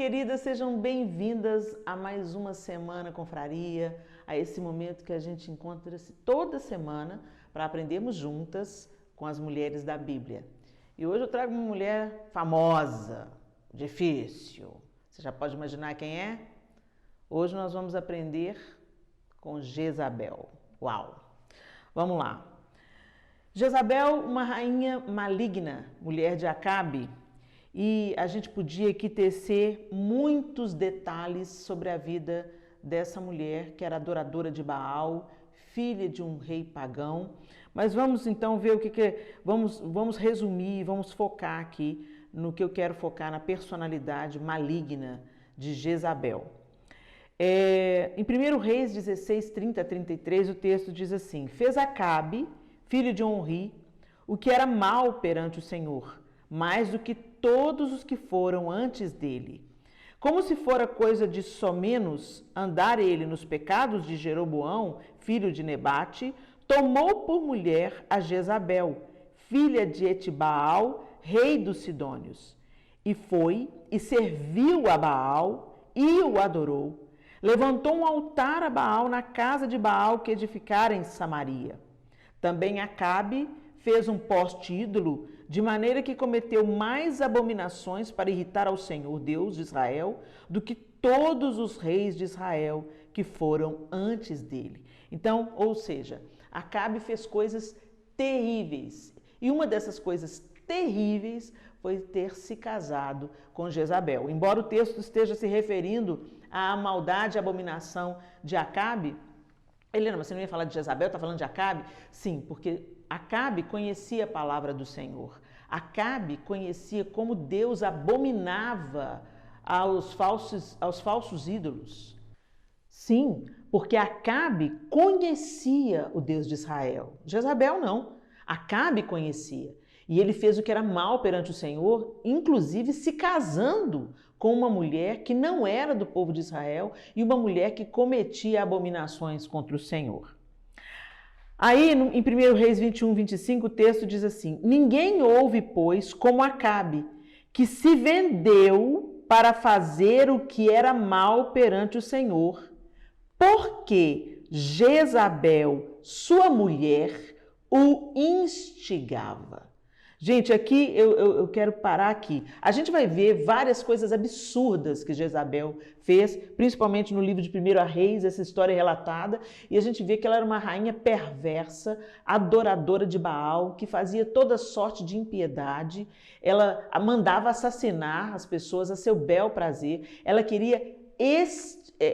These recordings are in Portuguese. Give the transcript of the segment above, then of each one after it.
queridas, sejam bem-vindas a mais uma Semana Confraria, a esse momento que a gente encontra-se toda semana para aprendermos juntas com as mulheres da Bíblia. E hoje eu trago uma mulher famosa, difícil. Você já pode imaginar quem é? Hoje nós vamos aprender com Jezabel. Uau! Vamos lá. Jezabel, uma rainha maligna, mulher de Acabe, e a gente podia aqui tecer muitos detalhes sobre a vida dessa mulher que era adoradora de Baal, filha de um rei pagão. Mas vamos então ver vamos resumir, vamos focar aqui no que eu quero focar, na personalidade maligna de Jezabel. Em 1 Reis 16, 30 a 33, o texto diz assim: fez Acabe, filho de Onri, o que era mal perante o Senhor, mais do que todos os que foram antes dele. Como se fora coisa de somenos andar ele nos pecados de Jeroboão, filho de Nebate, tomou por mulher a Jezabel, filha de Etibaal, rei dos Sidônios, e foi e serviu a Baal e o adorou. Levantou um altar a Baal na casa de Baal que edificara em Samaria. Também Acabe fez um poste ídolo, de maneira que cometeu mais abominações para irritar ao Senhor, Deus de Israel, do que todos os reis de Israel que foram antes dele. Então, ou seja, Acabe fez coisas terríveis. E uma dessas coisas terríveis foi ter se casado com Jezabel. Embora o texto esteja se referindo à maldade e abominação de Acabe, Helena, mas você não ia falar de Jezabel, está falando de Acabe? Sim, porque Acabe conhecia a palavra do Senhor. Acabe conhecia como Deus abominava aos falsos ídolos. Sim, porque Acabe conhecia o Deus de Israel. Jezabel não. Acabe conhecia. E ele fez o que era mal perante o Senhor, inclusive se casando com uma mulher que não era do povo de Israel e uma mulher que cometia abominações contra o Senhor. Aí, em 1 Reis 21, 25, o texto diz assim: ninguém houve, pois, como Acabe, que se vendeu para fazer o que era mal perante o Senhor, porque Jezabel, sua mulher, o instigava. Gente, aqui eu quero parar aqui. A gente vai ver várias coisas absurdas que Jezabel fez, principalmente no livro de 1 Reis, essa história é relatada, e a gente vê que ela era uma rainha perversa, adoradora de Baal, que fazia toda sorte de impiedade. Ela mandava assassinar as pessoas a seu bel prazer. Ela queria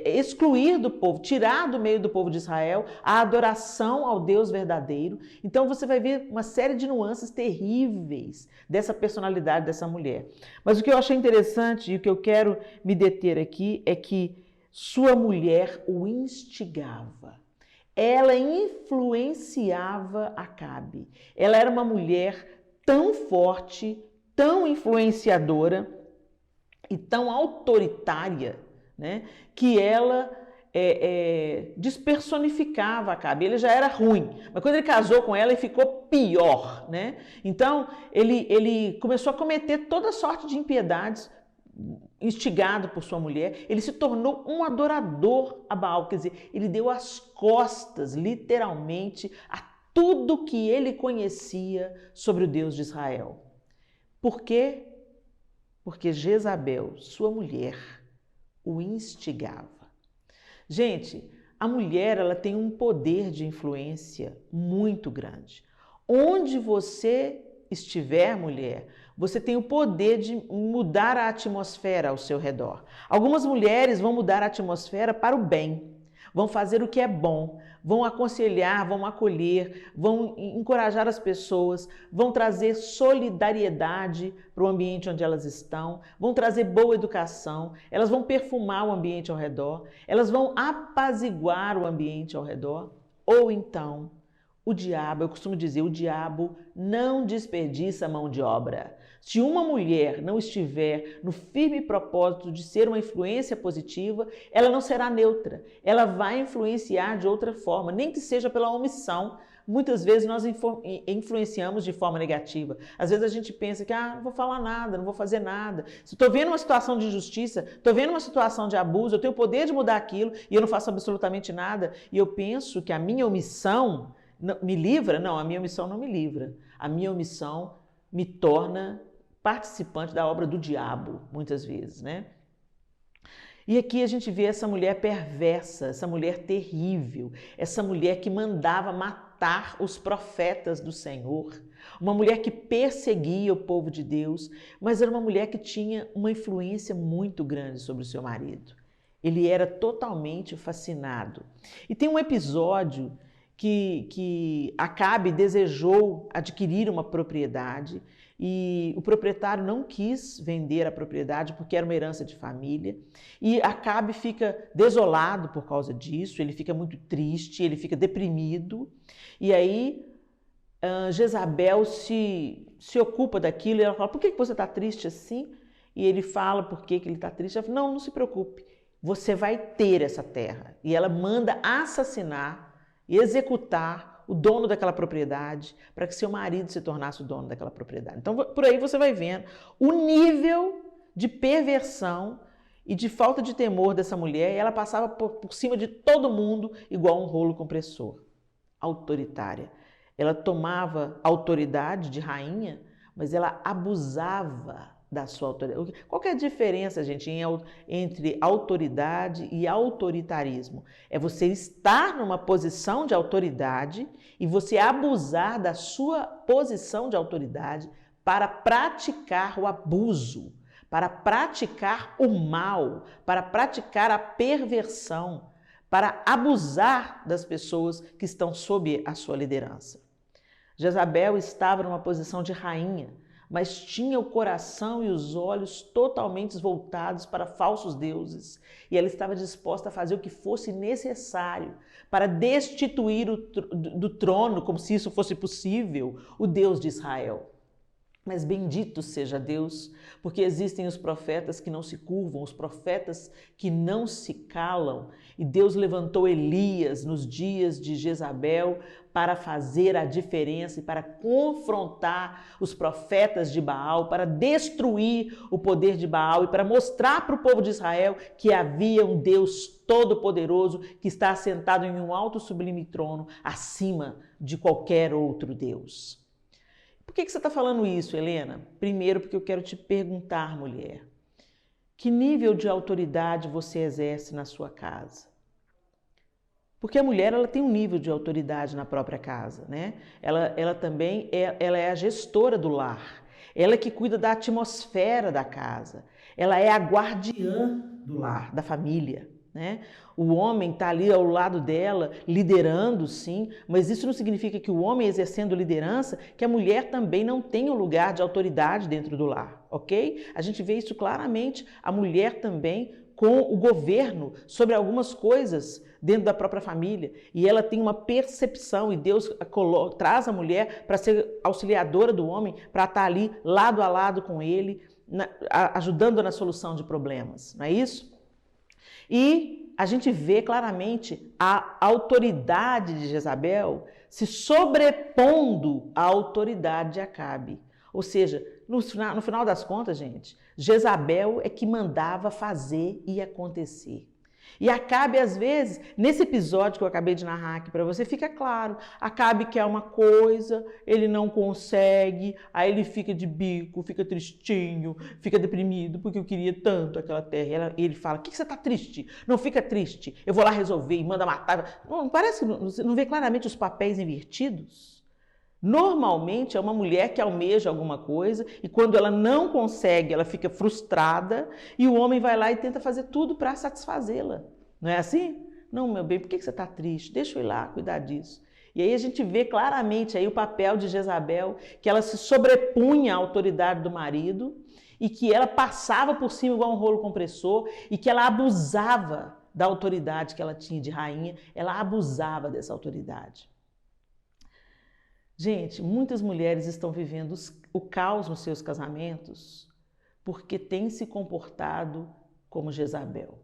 excluir do povo, tirar do meio do povo de Israel a adoração ao Deus verdadeiro. Então você vai ver uma série de nuances terríveis dessa personalidade dessa mulher. Mas o que eu achei interessante e o que eu quero me deter aqui é que sua mulher o instigava. Ela influenciava Acabe. Ela era uma mulher tão forte, tão influenciadora e tão autoritária, né, que ela despersonificava Acabe. Ele já era ruim, mas quando ele casou com ela, ele ficou pior, né? Então, ele começou a cometer toda sorte de impiedades, instigado por sua mulher. Ele se tornou um adorador a Baal, quer dizer, ele deu as costas, literalmente, a tudo que ele conhecia sobre o Deus de Israel. Por quê? Porque Jezabel, sua mulher, o instigava. Gente, a mulher, ela tem um poder de influência muito grande. Onde você estiver, mulher, você tem o poder de mudar a atmosfera ao seu redor. Algumas mulheres vão mudar a atmosfera para o bem, vão fazer o que é bom, vão aconselhar, vão acolher, vão encorajar as pessoas, vão trazer solidariedade para o ambiente onde elas estão, vão trazer boa educação, elas vão perfumar o ambiente ao redor, elas vão apaziguar o ambiente ao redor. Ou então, o diabo, eu costumo dizer, o diabo não desperdiça mão de obra. Se uma mulher não estiver no firme propósito de ser uma influência positiva, ela não será neutra. Ela vai influenciar de outra forma, nem que seja pela omissão, muitas vezes nós influenciamos de forma negativa. Às vezes a gente pensa que, não vou falar nada, não vou fazer nada. Se estou vendo uma situação de injustiça, estou vendo uma situação de abuso, eu tenho o poder de mudar aquilo e eu não faço absolutamente nada. E eu penso que a minha omissão me livra? Não, a minha omissão não me livra. A minha omissão me torna participante da obra do diabo, muitas vezes, né? E aqui a gente vê essa mulher perversa, essa mulher terrível, essa mulher que mandava matar os profetas do Senhor, uma mulher que perseguia o povo de Deus, mas era uma mulher que tinha uma influência muito grande sobre o seu marido. Ele era totalmente fascinado. E tem um episódio que Acabe desejou adquirir uma propriedade e o proprietário não quis vender a propriedade porque era uma herança de família. E Acabe fica desolado por causa disso, ele fica muito triste, ele fica deprimido. E aí Jezabel se ocupa daquilo e ela fala, por que você está triste assim? E ele fala por que ele está triste. Ela fala, não se preocupe, você vai ter essa terra. E ela manda assassinar e executar o dono daquela propriedade para que seu marido se tornasse o dono daquela propriedade. Então, por aí você vai vendo o nível de perversão e de falta de temor dessa mulher, e ela passava por cima de todo mundo igual um rolo compressor. Autoritária. Ela tomava autoridade de rainha, mas ela abusava da sua autoridade. Qual que é a diferença, gente, entre autoridade e autoritarismo? É você estar numa posição de autoridade e você abusar da sua posição de autoridade para praticar o abuso, para praticar o mal, para praticar a perversão, para abusar das pessoas que estão sob a sua liderança. Jezabel estava numa posição de rainha, mas tinha o coração e os olhos totalmente voltados para falsos deuses. E ela estava disposta a fazer o que fosse necessário para destituir do trono, como se isso fosse possível, o Deus de Israel. Mas bendito seja Deus, porque existem os profetas que não se curvam, os profetas que não se calam. E Deus levantou Elias nos dias de Jezabel para fazer a diferença e para confrontar os profetas de Baal, para destruir o poder de Baal e para mostrar para o povo de Israel que havia um Deus todo-poderoso que está assentado em um alto sublime trono acima de qualquer outro Deus. Por que você está falando isso, Helena? Primeiro, porque eu quero te perguntar, mulher, que nível de autoridade você exerce na sua casa? Porque a mulher ela tem um nível de autoridade na própria casa, né? Ela também ela é a gestora do lar, ela que cuida da atmosfera da casa, ela é a guardiã do lar, da família, né? O homem está ali ao lado dela, liderando, sim, mas isso não significa que o homem exercendo liderança, que a mulher também não tenha um lugar de autoridade dentro do lar, ok? A gente vê isso claramente, a mulher também com o governo sobre algumas coisas dentro da própria família, e ela tem uma percepção, e Deus traz a mulher para ser auxiliadora do homem, para estar ali lado a lado com ele, ajudando na solução de problemas, não é isso? E a gente vê claramente a autoridade de Jezabel se sobrepondo à autoridade de Acabe. Ou seja, no final das contas, gente, Jezabel é que mandava fazer e acontecer. E Acabe, às vezes, nesse episódio que eu acabei de narrar aqui para você, fica claro, Acabe quer uma coisa, ele não consegue, aí ele fica de bico, fica tristinho, fica deprimido, porque eu queria tanto aquela terra. E ele fala, o que você está triste? Não fica triste, eu vou lá resolver e manda matar. Não parece que você não vê claramente os papéis invertidos? Normalmente é uma mulher que almeja alguma coisa e quando ela não consegue, ela fica frustrada e o homem vai lá e tenta fazer tudo para satisfazê-la. Não é assim? Não, meu bem, por que você está triste? Deixa eu ir lá cuidar disso. E aí a gente vê claramente aí o papel de Jezabel, que ela se sobrepunha à autoridade do marido e que ela passava por cima igual um rolo compressor e que ela abusava da autoridade que ela tinha de rainha, ela abusava dessa autoridade. Gente, muitas mulheres estão vivendo o caos nos seus casamentos porque têm se comportado como Jezabel.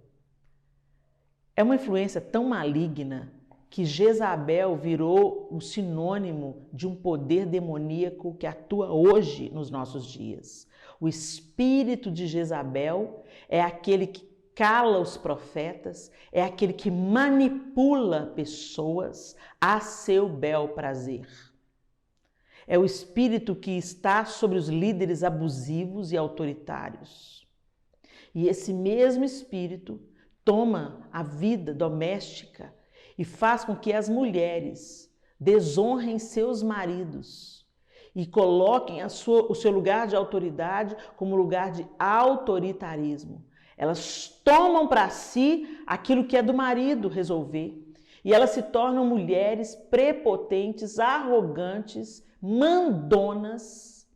É uma influência tão maligna que Jezabel virou o sinônimo de um poder demoníaco que atua hoje nos nossos dias. O espírito de Jezabel é aquele que cala os profetas, é aquele que manipula pessoas a seu bel prazer. É o espírito que está sobre os líderes abusivos e autoritários. E esse mesmo espírito toma a vida doméstica e faz com que as mulheres desonrem seus maridos e coloquem o seu lugar de autoridade como lugar de autoritarismo. Elas tomam para si aquilo que é do marido resolver. E elas se tornam mulheres prepotentes, arrogantes, mandonas.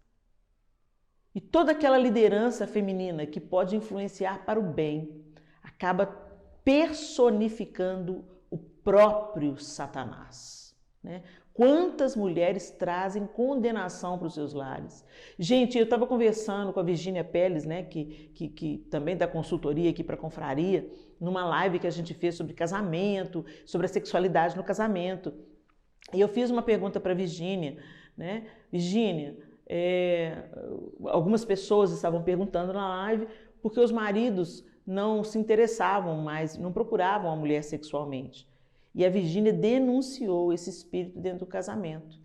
E toda aquela liderança feminina que pode influenciar para o bem acaba personificando o próprio Satanás, né? Quantas mulheres trazem condenação para os seus lares? Gente, eu estava conversando com a Virgínia Pérez, né, que também dá consultoria aqui para a Confraria, numa live que a gente fez sobre casamento, sobre a sexualidade no casamento. E eu fiz uma pergunta para a Virgínia, né? Virgínia, algumas pessoas estavam perguntando na live porque os maridos não se interessavam mais, não procuravam a mulher sexualmente. E a Virgínia denunciou esse espírito dentro do casamento.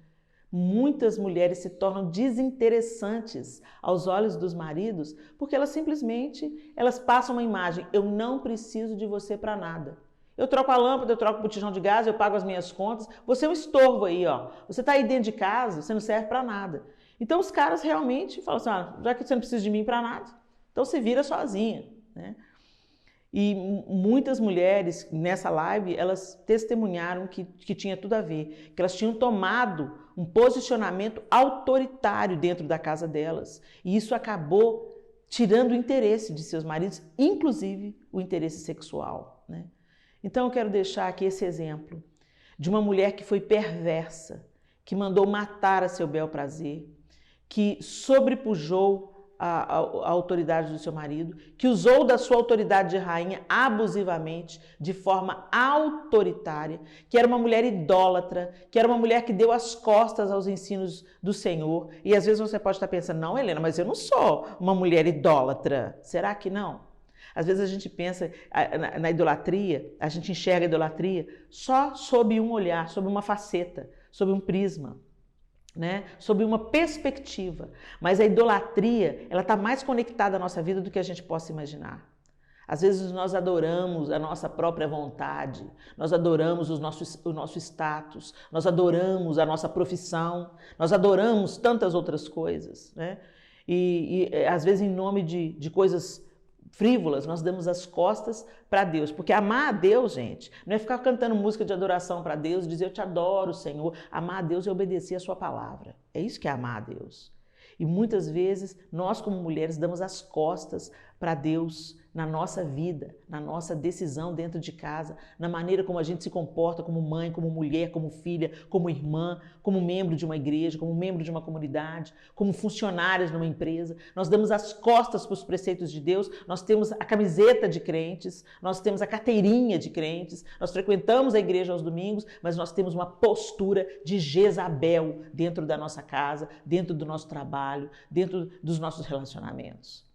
Muitas mulheres se tornam desinteressantes aos olhos dos maridos porque elas passam uma imagem: eu não preciso de você para nada. Eu troco a lâmpada, eu troco o botijão de gás, eu pago as minhas contas, você é um estorvo aí, ó. Você está aí dentro de casa, você não serve para nada. Então os caras realmente falam assim: já que você não precisa de mim para nada, então você vira sozinha, né? E muitas mulheres nessa live, elas testemunharam que tinha tudo a ver, que elas tinham tomado um posicionamento autoritário dentro da casa delas. E isso acabou tirando o interesse de seus maridos, inclusive o interesse sexual, né? Então eu quero deixar aqui esse exemplo de uma mulher que foi perversa, que mandou matar a seu bel prazer, que sobrepujou a autoridade do seu marido, que usou da sua autoridade de rainha abusivamente, de forma autoritária, que era uma mulher idólatra, que era uma mulher que deu as costas aos ensinos do Senhor. E às vezes você pode estar pensando: não, Helena, mas eu não sou uma mulher idólatra. Será que não? Às vezes a gente pensa na idolatria, a gente enxerga a idolatria só sob um olhar, sob uma faceta, sob um prisma, né? Sob uma perspectiva. Mas a idolatria, ela está mais conectada à nossa vida do que a gente possa imaginar. Às vezes nós adoramos a nossa própria vontade, nós adoramos o nosso status, nós adoramos a nossa profissão, nós adoramos tantas outras coisas, né? E às vezes em nome de coisas frívolas, nós damos as costas para Deus. Porque amar a Deus, gente, não é ficar cantando música de adoração para Deus, dizer eu te adoro, Senhor. Amar a Deus é obedecer a sua palavra. É isso que é amar a Deus. E muitas vezes nós, como mulheres, damos as costas para Deus na nossa vida, na nossa decisão dentro de casa, na maneira como a gente se comporta como mãe, como mulher, como filha, como irmã, como membro de uma igreja, como membro de uma comunidade, como funcionárias numa empresa. Nós damos as costas para os preceitos de Deus, nós temos a camiseta de crentes, nós temos a carteirinha de crentes, nós frequentamos a igreja aos domingos, mas nós temos uma postura de Jezabel dentro da nossa casa, dentro do nosso trabalho, dentro dos nossos relacionamentos.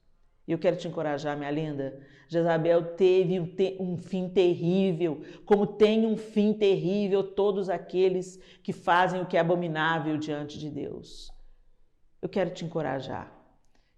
E eu quero te encorajar, minha linda. Jezabel teve um fim terrível, como tem um fim terrível todos aqueles que fazem o que é abominável diante de Deus. Eu quero te encorajar.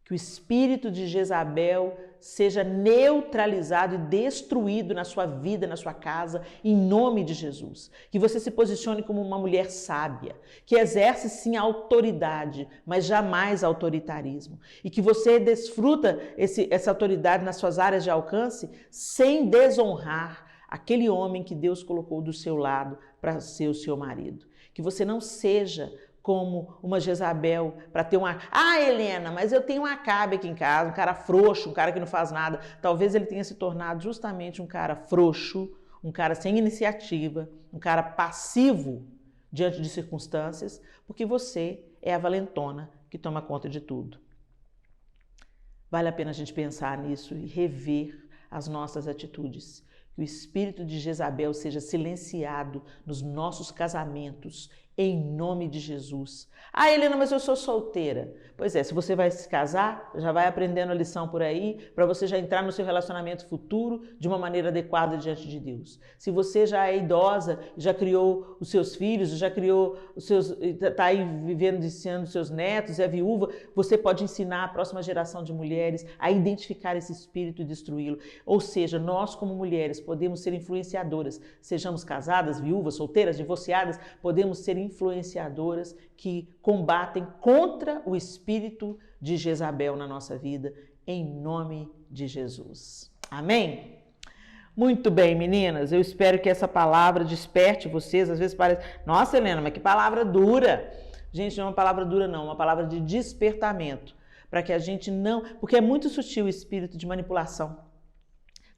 Que o espírito de Jezabel seja neutralizado e destruído na sua vida, na sua casa, em nome de Jesus. Que você se posicione como uma mulher sábia, que exerce sim a autoridade, mas jamais autoritarismo. E que você desfruta essa autoridade nas suas áreas de alcance sem desonrar aquele homem que Deus colocou do seu lado para ser o seu marido. Que você não seja como uma Jezabel para ter uma... Ah, Helena, mas eu tenho um Acabe aqui em casa, um cara frouxo, um cara que não faz nada. Talvez ele tenha se tornado justamente um cara frouxo, um cara sem iniciativa, um cara passivo diante de circunstâncias, porque você é a valentona que toma conta de tudo. Vale a pena a gente pensar nisso e rever as nossas atitudes. Que o espírito de Jezabel seja silenciado nos nossos casamentos, em nome de Jesus. Ah, Helena, mas eu sou solteira. Pois é, se você vai se casar, já vai aprendendo a lição por aí, para você já entrar no seu relacionamento futuro de uma maneira adequada diante de Deus. Se você já é idosa, já criou os seus filhos, já criou os seus, está aí vivendo, ensinando os seus netos, é viúva, você pode ensinar a próxima geração de mulheres a identificar esse espírito e destruí-lo. Ou seja, nós como mulheres podemos ser influenciadoras, sejamos casadas, viúvas, solteiras, divorciadas, podemos ser influenciadoras que combatem contra o espírito de Jezabel na nossa vida, em nome de Jesus. Amém? Muito bem, meninas, eu espero que essa palavra desperte vocês. Às vezes parece, nossa, Helena, mas que palavra dura. Gente, não é uma palavra dura não, é uma palavra de despertamento, para que a gente não, porque é muito sutil o espírito de manipulação.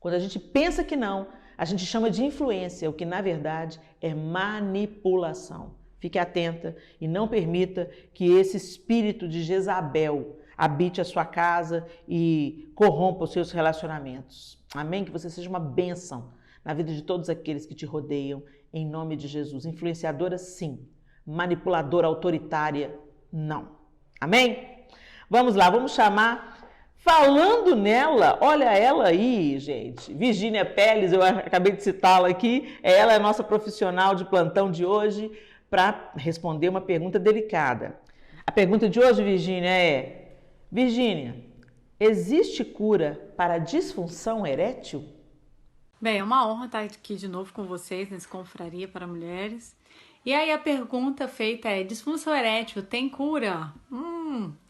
Quando a gente pensa que não, a gente chama de influência, o que na verdade é manipulação. Fique atenta e não permita que esse espírito de Jezabel habite a sua casa e corrompa os seus relacionamentos. Amém? Que você seja uma bênção na vida de todos aqueles que te rodeiam, em nome de Jesus. Influenciadora, sim. Manipuladora, autoritária, não. Amém? Vamos lá, vamos chamar... Falando nela, olha ela aí, gente. Virgínia Pérez, eu acabei de citá-la aqui. Ela é a nossa profissional de plantão de hoje para responder uma pergunta delicada. A pergunta de hoje, Virgínia, é: Virgínia, existe cura para a disfunção erétil? Bem, é uma honra estar aqui de novo com vocês nesse Confraria para Mulheres. E aí a pergunta feita é: disfunção erétil tem cura?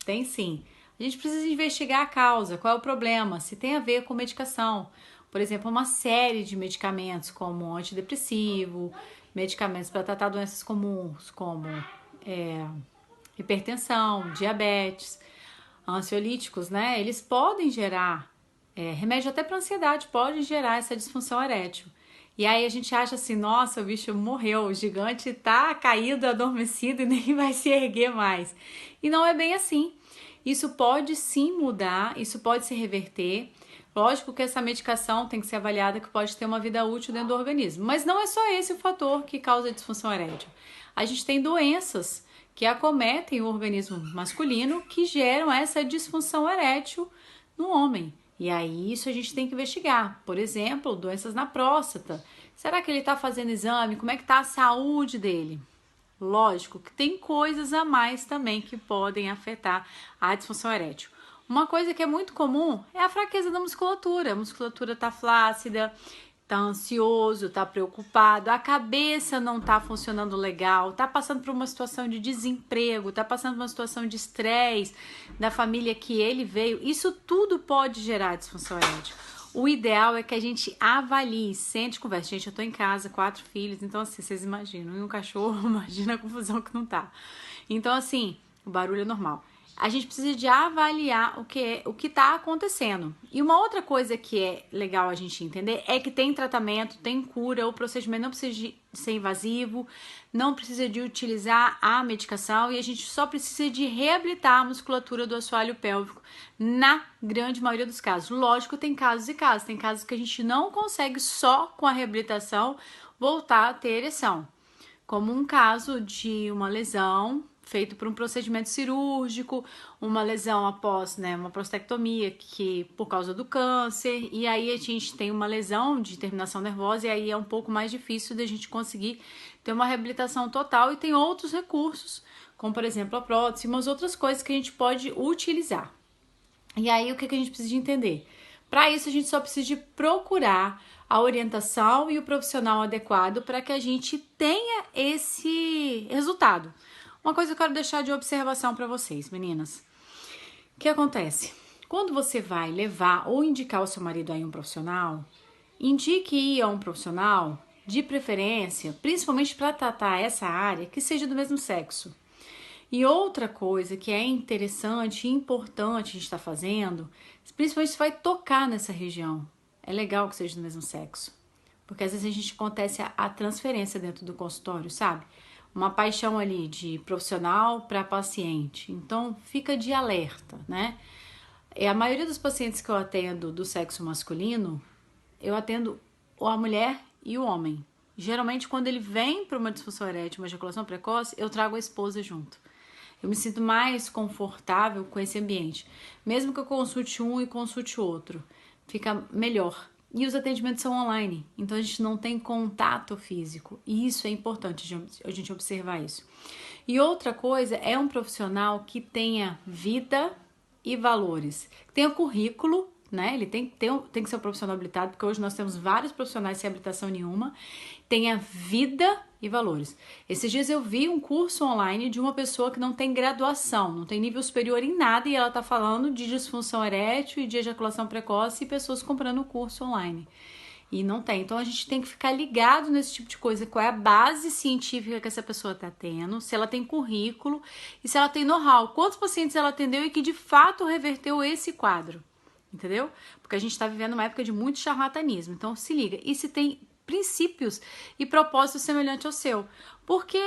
Tem sim. A gente precisa investigar a causa, qual é o problema, se tem a ver com medicação. Por exemplo, uma série de medicamentos como antidepressivo, medicamentos para tratar doenças comuns como hipertensão, diabetes, ansiolíticos, né? Eles podem gerar, remédio até para ansiedade pode gerar essa disfunção erétil. E aí a gente acha assim, nossa, o bicho morreu, o gigante tá caído, adormecido e nem vai se erguer mais. E não é bem assim. Isso pode sim mudar, isso pode se reverter. Lógico que essa medicação tem que ser avaliada, que pode ter uma vida útil dentro do organismo. Mas não é só esse o fator que causa a disfunção erétil. A gente tem doenças que acometem o organismo masculino que geram essa disfunção erétil no homem. E aí isso a gente tem que investigar. Por exemplo, doenças na próstata. Será que ele está fazendo exame? Como é que está a saúde dele? Lógico que tem coisas a mais também que podem afetar a disfunção erétil. Uma coisa que é muito comum é a fraqueza da musculatura. A musculatura está flácida, está ansioso, está preocupado, a cabeça não está funcionando legal, está passando por uma situação de desemprego, está passando por uma situação de estresse da família que ele veio. Isso tudo pode gerar disfunção erétil. O ideal é que a gente avalie, sente, converse. Gente, eu tô em casa, 4 filhos, então assim, vocês imaginam, e um cachorro, imagina a confusão que não tá. Então assim, o barulho é normal. A gente precisa de avaliar o que tá acontecendo. E uma outra coisa que é legal a gente entender é que tem tratamento, tem cura, o procedimento não precisa de ser invasivo, não precisa de utilizar a medicação e a gente só precisa de reabilitar a musculatura do assoalho pélvico na grande maioria dos casos. Lógico, tem casos e casos. Tem casos que a gente não consegue só com a reabilitação voltar a ter ereção. Como um caso de uma lesão feito por um procedimento cirúrgico, uma lesão após, uma prostectomia, que por causa do câncer, e aí a gente tem uma lesão de terminação nervosa, e aí é um pouco mais difícil da gente conseguir ter uma reabilitação total, e tem outros recursos, como por exemplo a prótese, umas outras coisas que a gente pode utilizar. E aí o que a gente precisa de entender? Para isso a gente só precisa de procurar a orientação e o profissional adequado para que a gente tenha esse resultado. Uma coisa que eu quero deixar de observação para vocês, meninas. O que acontece? Quando você vai levar ou indicar o seu marido a um profissional, indique ir a um profissional, de preferência, principalmente para tratar essa área, que seja do mesmo sexo. E outra coisa que é interessante e importante a gente estar fazendo, principalmente se vai tocar nessa região, é legal que seja do mesmo sexo. Porque às vezes a gente acontece a transferência dentro do consultório, sabe? Uma paixão ali de profissional para paciente. Então, fica de alerta, né? A maioria dos pacientes que eu atendo do sexo masculino, eu atendo a mulher e o homem. Geralmente, quando ele vem para uma disfunção erétil, uma ejaculação precoce, eu trago a esposa junto. Eu me sinto mais confortável com esse ambiente. Mesmo que eu consulte um e consulte outro, fica melhor. E os atendimentos são online, então a gente não tem contato físico. E isso é importante a gente observar isso. E outra coisa é um profissional que tenha vida e valores. Que tenha currículo, né? Ele tem que ser um profissional habilitado, porque hoje nós temos vários profissionais sem habilitação nenhuma. Tenha vida e valores. Esses dias eu vi um curso online de uma pessoa que não tem graduação, não tem nível superior em nada, e ela tá falando de disfunção erétil e de ejaculação precoce e pessoas comprando o curso online. E não tem. Então a gente tem que ficar ligado nesse tipo de coisa. Qual é a base científica que essa pessoa está tendo, se ela tem currículo e se ela tem know-how. Quantos pacientes ela atendeu e que de fato reverteu esse quadro. Entendeu? Porque a gente está vivendo uma época de muito charlatanismo. Então se liga. E se tem princípios e propósitos semelhantes ao seu. Porque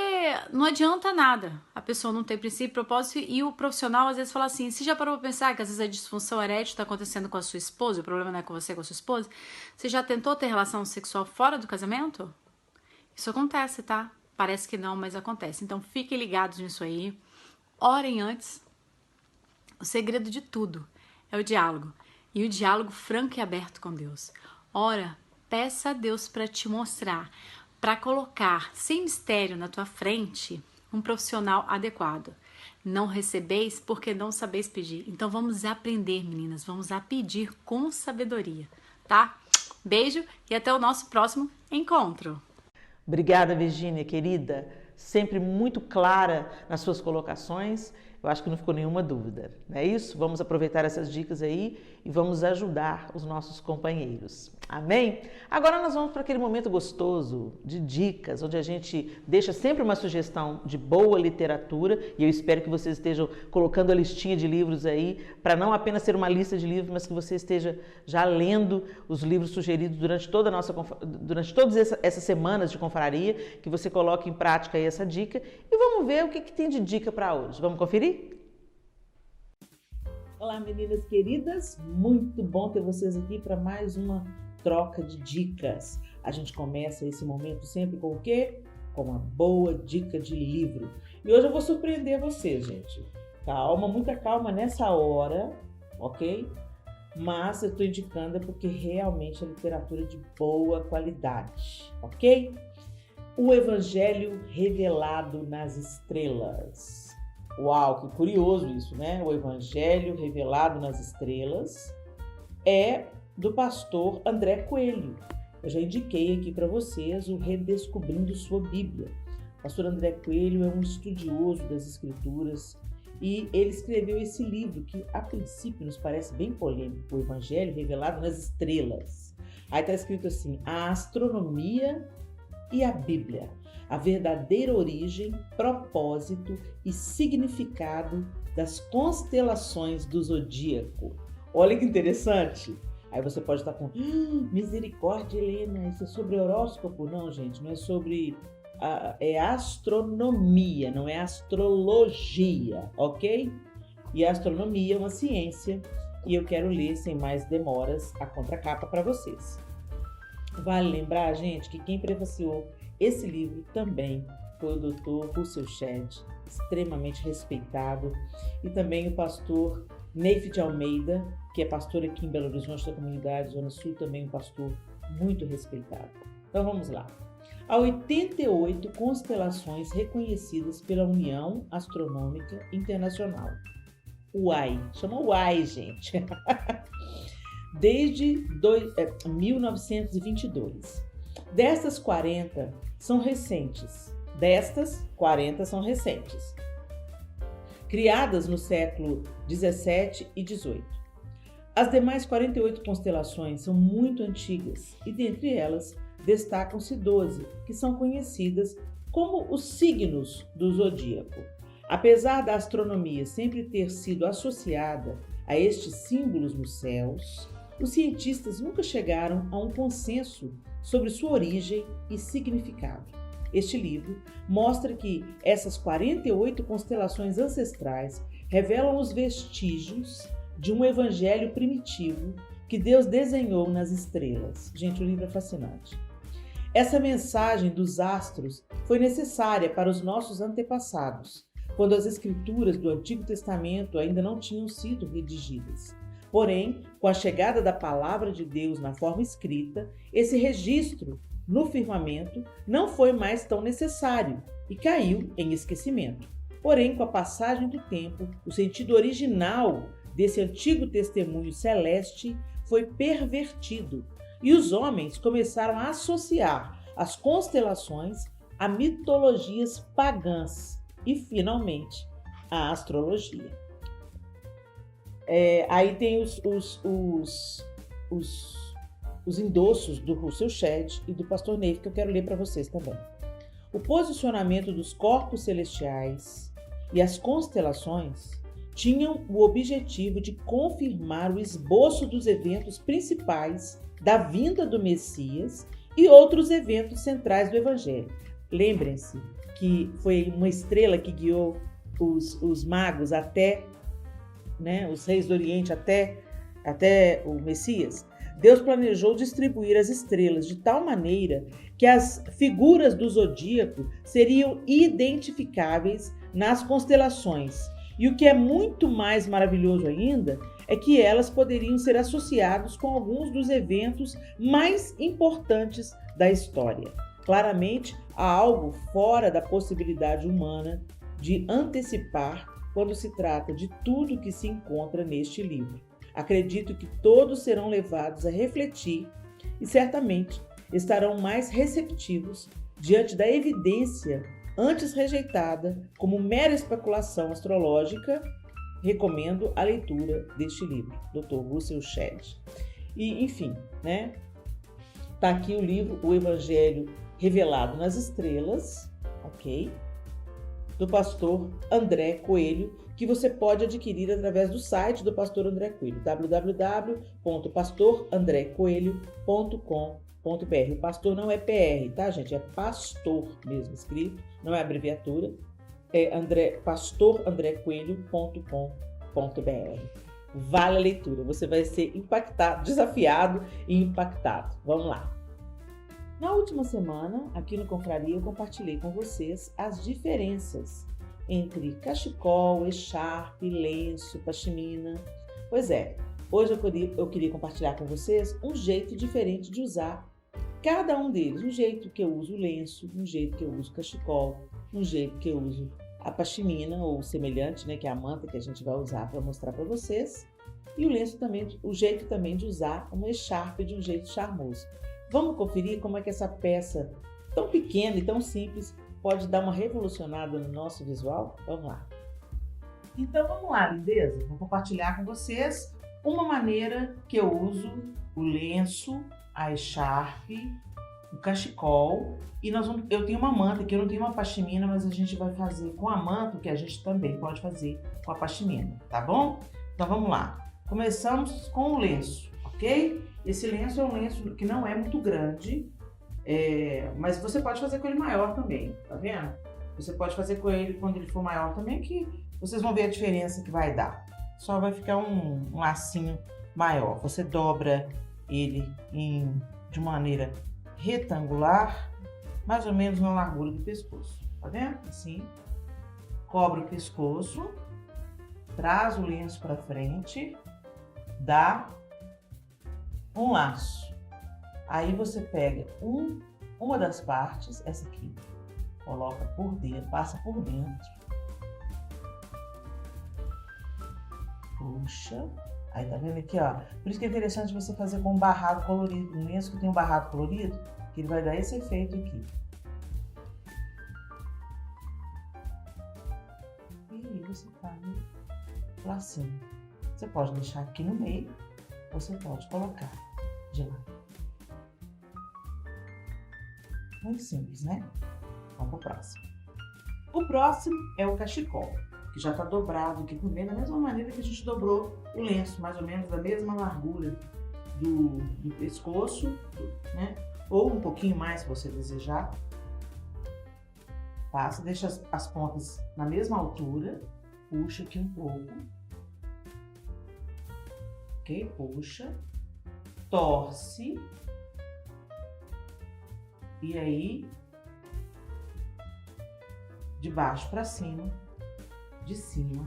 não adianta nada a pessoa não ter princípio, propósito, e o profissional às vezes fala assim, você já parou para pensar que às vezes a disfunção erétil está acontecendo com a sua esposa, o problema não é com você, é com a sua esposa? Você já tentou ter relação sexual fora do casamento? Isso acontece, tá? Parece que não, mas acontece. Então fiquem ligados nisso aí, orem antes. O segredo de tudo é o diálogo, e o diálogo franco e aberto com Deus. Ora, peça a Deus para te mostrar, para colocar sem mistério na tua frente um profissional adequado. Não recebeis porque não sabeis pedir. Então vamos aprender, meninas, vamos a pedir com sabedoria, tá? Beijo e até o nosso próximo encontro. Obrigada, Virgínia, querida. Sempre muito clara nas suas colocações. Eu acho que não ficou nenhuma dúvida, não é isso? Vamos aproveitar essas dicas aí e vamos ajudar os nossos companheiros. Amém? Agora nós vamos para aquele momento gostoso de dicas, onde a gente deixa sempre uma sugestão de boa literatura, e eu espero que vocês estejam colocando a listinha de livros aí, para não apenas ser uma lista de livros, mas que você esteja já lendo os livros sugeridos durante todas essas semanas de confraria, que você coloque em prática aí essa dica, e vamos ver o que tem de dica para hoje. Vamos conferir? Olá, meninas queridas, muito bom ter vocês aqui para mais uma troca de dicas. A gente começa esse momento sempre com o quê? Com uma boa dica de livro. E hoje eu vou surpreender vocês, gente. Calma, muita calma nessa hora, ok? Mas eu estou indicando porque realmente é literatura de boa qualidade, ok? O Evangelho Revelado nas Estrelas. Uau, que curioso isso, né? O Evangelho Revelado nas Estrelas é do pastor André Coelho. Eu já indiquei aqui para vocês o Redescobrindo Sua Bíblia. O pastor André Coelho é um estudioso das Escrituras e ele escreveu esse livro que a princípio nos parece bem polêmico, o Evangelho Revelado nas Estrelas. Aí está escrito assim, a astronomia e a Bíblia, a verdadeira origem, propósito e significado das constelações do zodíaco. Olha que interessante! Aí você pode estar com, misericórdia, Helena, isso é sobre horóscopo? Não, gente, não é sobre, é astronomia, não é astrologia, ok? E a astronomia é uma ciência e eu quero ler, sem mais demoras, a contracapa para vocês. Vale lembrar, gente, que quem prefaciou esse livro também foi o Dr. Russell Shedd, extremamente respeitado, e também o pastor Neif de Almeida, que é pastor aqui em Belo Horizonte da comunidade Zona Sul, também um pastor muito respeitado. Então vamos lá. Há 88 constelações reconhecidas pela União Astronômica Internacional. UAI, chama UAI, gente. Desde 1922. Destas 40 são recentes. Criadas no século 17 e 18. As demais 48 constelações são muito antigas e dentre elas destacam-se 12, que são conhecidas como os signos do zodíaco. Apesar da astronomia sempre ter sido associada a estes símbolos nos céus, os cientistas nunca chegaram a um consenso sobre sua origem e significado. Este livro mostra que essas 48 constelações ancestrais revelam os vestígios de um evangelho primitivo que Deus desenhou nas estrelas. Gente, o livro é fascinante. Essa mensagem dos astros foi necessária para os nossos antepassados, quando as escrituras do Antigo Testamento ainda não tinham sido redigidas. Porém, com a chegada da palavra de Deus na forma escrita, esse registro no firmamento não foi mais tão necessário e caiu em esquecimento. Porém, com a passagem do tempo, o sentido original desse antigo testemunho celeste foi pervertido e os homens começaram a associar as constelações a mitologias pagãs e, finalmente, a astrologia. Aí tem os endossos do Russell Shedd e do Pastor Neif, que eu quero ler para vocês também. O posicionamento dos corpos celestiais e as constelações tinham o objetivo de confirmar o esboço dos eventos principais da vinda do Messias e outros eventos centrais do Evangelho. Lembrem-se que foi uma estrela que guiou os magos até, os reis do Oriente até o Messias. Deus planejou distribuir as estrelas de tal maneira que as figuras do zodíaco seriam identificáveis nas constelações. E o que é muito mais maravilhoso ainda é que elas poderiam ser associadas com alguns dos eventos mais importantes da história. Claramente, há algo fora da possibilidade humana de antecipar quando se trata de tudo que se encontra neste livro. Acredito que todos serão levados a refletir e certamente estarão mais receptivos diante da evidência antes rejeitada como mera especulação astrológica. Recomendo a leitura deste livro, Dr. Russell Shedd. E, enfim, tá aqui o livro O Evangelho Revelado nas Estrelas, ok? Do pastor André Coelho, que você pode adquirir através do site do pastor André Coelho, www.pastorandrecoelho.com.br. O pastor não é PR, tá, gente? É pastor mesmo escrito, não é abreviatura. É pastorandrecoelho.com.br. Vale a leitura, você vai ser impactado, desafiado e impactado. Vamos lá. Na última semana, aqui no Confraria, eu compartilhei com vocês as diferenças entre cachecol, echarpe, lenço, pashmina. Pois é, hoje eu queria compartilhar com vocês um jeito diferente de usar cada um deles. Um jeito que eu uso o lenço, um jeito que eu uso o cachecol, um jeito que eu uso a pashmina ou semelhante, que é a manta que a gente vai usar para mostrar para vocês. E o lenço também, o jeito também de usar uma echarpe de um jeito charmoso. Vamos conferir como é que essa peça tão pequena e tão simples pode dar uma revolucionada no nosso visual? Vamos lá. Então vamos lá, lindeza. Vou compartilhar com vocês uma maneira que eu uso o lenço, a echarpe, o cachecol. E eu tenho uma manta, que eu não tenho uma pashmina, mas a gente vai fazer com a manta, que a gente também pode fazer com a pashmina, tá bom? Então vamos lá. Começamos com o lenço, ok? Esse lenço é um lenço que não é muito grande, mas você pode fazer com ele maior também, tá vendo? Você pode fazer com ele quando ele for maior também, que vocês vão ver a diferença que vai dar. Só vai ficar um lacinho maior. Você dobra ele de maneira retangular, mais ou menos na largura do pescoço, tá vendo? Assim, cobre o pescoço, traz o lenço para frente, dá um laço. Aí você pega uma das partes, essa aqui, coloca por dentro, passa por dentro, puxa. Aí tá vendo aqui, ó? Por isso que é interessante você fazer com um barrado colorido, um lenço que tem um barrado colorido, que ele vai dar esse efeito aqui. E aí você faz o lacinho. Você pode deixar aqui no meio, você pode colocar de lado. Muito simples, né? Vamos pro próximo. O próximo é o cachecol, que já está dobrado aqui também, da mesma maneira que a gente dobrou o lenço, mais ou menos da mesma largura do pescoço, né? Ou um pouquinho mais, se você desejar. Passa, deixa as pontas na mesma altura, puxa aqui um pouco. Ok? Puxa. torce. E aí, de baixo para cima, de cima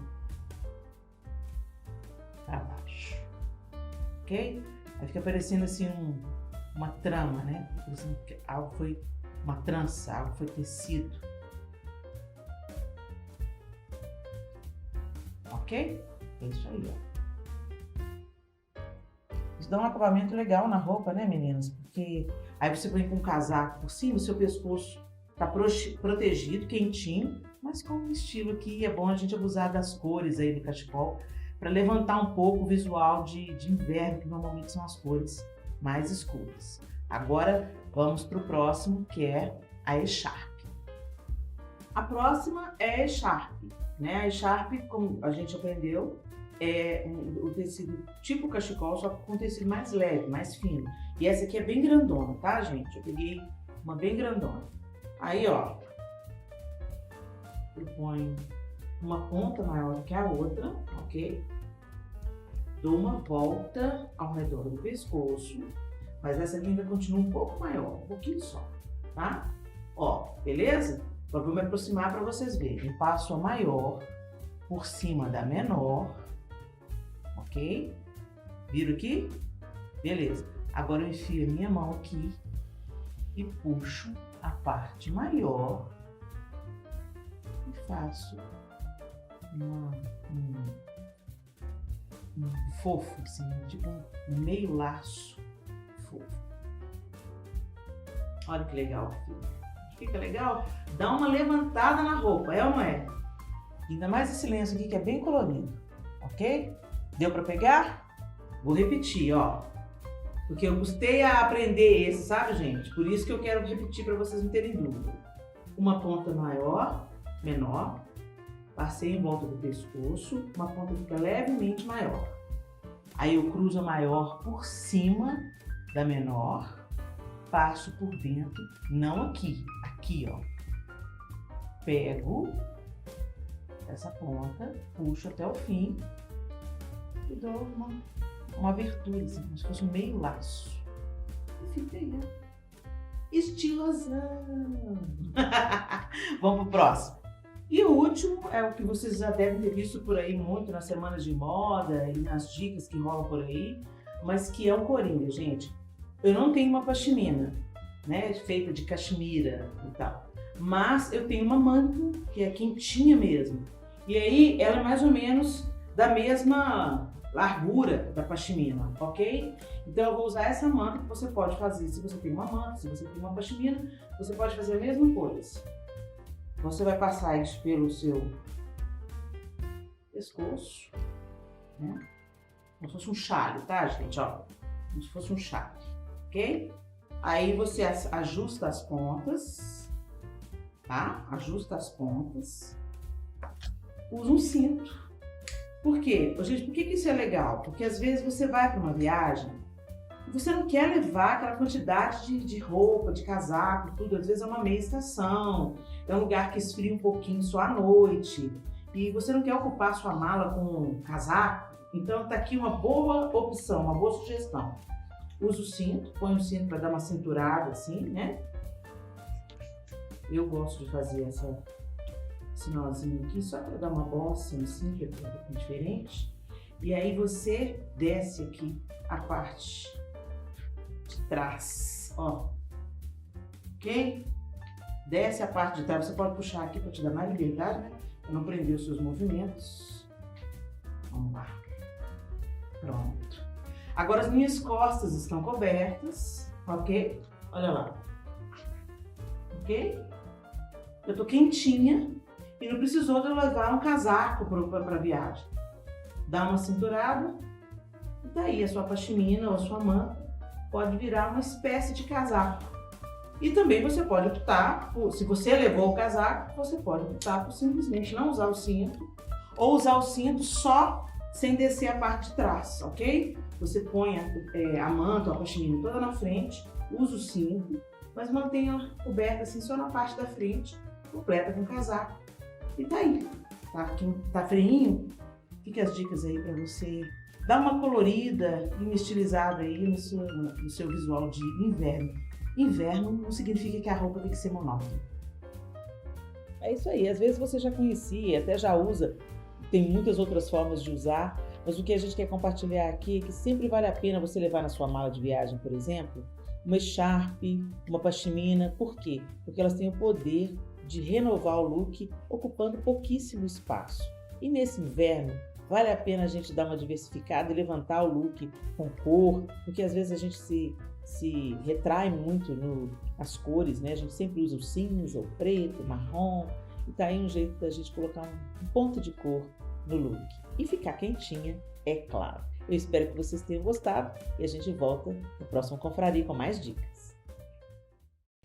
para baixo, ok? Aí fica parecendo assim uma trama, né? Parecendo que algo foi uma trança, algo foi tecido, ok? É isso aí, ó. Isso dá um acabamento legal na roupa, né, meninas? Porque aí você põe com um casaco por cima, o seu pescoço tá protegido, quentinho, mas com um estilo aqui é bom a gente abusar das cores aí do cachecol para levantar um pouco o visual de inverno, que normalmente são as cores mais escuras. Agora vamos para o próximo, que é a echarpe. A próxima é a echarpe, né? A echarpe, como a gente aprendeu, é o tecido tipo cachecol, só com tecido mais leve, mais fino. E essa aqui é bem grandona, tá, gente? Eu peguei uma bem grandona. Aí, ó, eu ponho uma ponta maior que a outra, ok? Dou uma volta ao redor do pescoço, mas essa aqui ainda continua um pouco maior, um pouquinho só, tá? Ó, beleza? Agora vou me aproximar para vocês verem. Eu passo a maior por cima da menor, ok? Viro aqui? Beleza. Agora eu enfio a minha mão aqui e puxo a parte maior e faço um fofo, assim, tipo um meio laço fofo. Olha que legal, fica legal? Dá uma levantada na roupa, é ou não é? Ainda mais esse lenço aqui que é bem colorido, ok? Deu para pegar? Vou repetir, ó. Porque eu custei a aprender esse, sabe, gente? Por isso que eu quero repetir para vocês não terem dúvida. Uma ponta maior, menor, passei em volta do pescoço, uma ponta fica levemente maior. Aí eu cruzo a maior por cima da menor, passo por dentro, não aqui, aqui, ó. Pego essa ponta, puxo até o fim e dou uma abertura, assim, como se fosse um meio laço. E fica aí, ó. Estilosão! Vamos pro próximo. E o último é o que vocês já devem ter visto por aí muito nas semanas de moda e nas dicas que rolam por aí, mas que é o coringa, gente. Eu não tenho uma pashmina, né, feita de cachemira e tal, mas eu tenho uma manta que é quentinha mesmo. E aí ela é mais ou menos da mesma largura da pashmina, ok? Então eu vou usar essa manta que você pode fazer. Se você tem uma manta, se você tem uma pashmina, você pode fazer a mesma coisa. Você vai passar isso pelo seu pescoço, né? Como se fosse um chale, tá, gente? Ó, como se fosse um chale, ok? Aí você ajusta as pontas, tá? Ajusta as pontas. Usa um cinto. Por quê? Gente, por que isso é legal? Porque às vezes você vai para uma viagem e você não quer levar aquela quantidade de roupa, de casaco, tudo. Às vezes é uma meia estação, é um lugar que esfria um pouquinho só à noite e você não quer ocupar sua mala com casaco. Então tá aqui uma boa opção, uma boa sugestão. Usa o cinto, põe o cinto para dar uma cinturada assim, né? Eu gosto de fazer esse nozinho aqui só para dar uma bossa assim, que é um pouco diferente. E aí você desce aqui a parte de trás, ó, ok? Desce a parte de trás, você pode puxar aqui para te dar mais liberdade, né? Para não prender os seus movimentos. Vamos lá. Pronto. Agora as minhas costas estão cobertas, ok? Olha lá. Ok? Eu tô quentinha e não precisou de eu levar um casaco para a viagem. Dá uma cinturada e daí a sua pashmina ou a sua manta pode virar uma espécie de casaco. E também você pode optar, se você levou o casaco, você pode optar por simplesmente não usar o cinto ou usar o cinto só sem descer a parte de trás, ok? Você põe a manta ou a pashmina toda na frente, usa o cinto, mas mantenha coberta assim só na parte da frente, completa com casaco. E tá aí, tá freinho? Fica as dicas aí para você Dá uma colorida e uma estilizada aí no seu visual de inverno. Inverno não significa que a roupa tem que ser monótona. É isso aí, às vezes você já conhecia, até já usa, tem muitas outras formas de usar, mas o que a gente quer compartilhar aqui é que sempre vale a pena você levar na sua mala de viagem, por exemplo, uma echarpe, uma pashmina. Por quê? Porque elas têm o poder de renovar o look ocupando pouquíssimo espaço. E nesse inverno, vale a pena a gente dar uma diversificada e levantar o look com cor, porque às vezes a gente se retrai muito nas cores, né? A gente sempre usa o cinza, o preto, o marrom, e tá aí um jeito da gente colocar um ponto de cor no look. E ficar quentinha, é claro. Eu espero que vocês tenham gostado e a gente volta no próximo Confraria com mais dicas.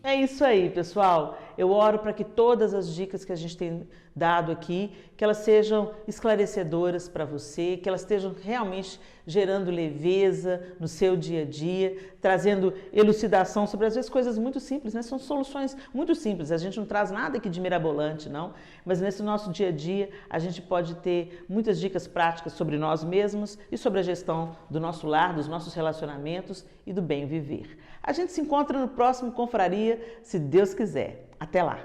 É isso aí, pessoal. Eu oro para que todas as dicas que a gente tem dado aqui, que elas sejam esclarecedoras para você, que elas estejam realmente gerando leveza no seu dia a dia, trazendo elucidação sobre, às vezes, coisas muito simples, né? São soluções muito simples. A gente não traz nada aqui de mirabolante, não. Mas nesse nosso dia a dia, a gente pode ter muitas dicas práticas sobre nós mesmos e sobre a gestão do nosso lar, dos nossos relacionamentos e do bem viver. A gente se encontra no próximo Confraria, se Deus quiser. Até lá!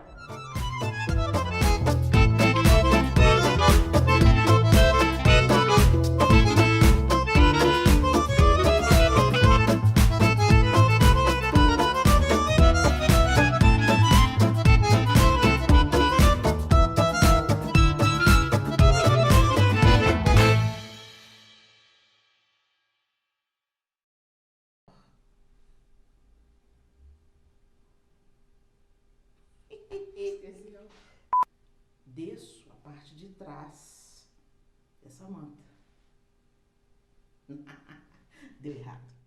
Desço a parte de trás dessa manta. Deu errado.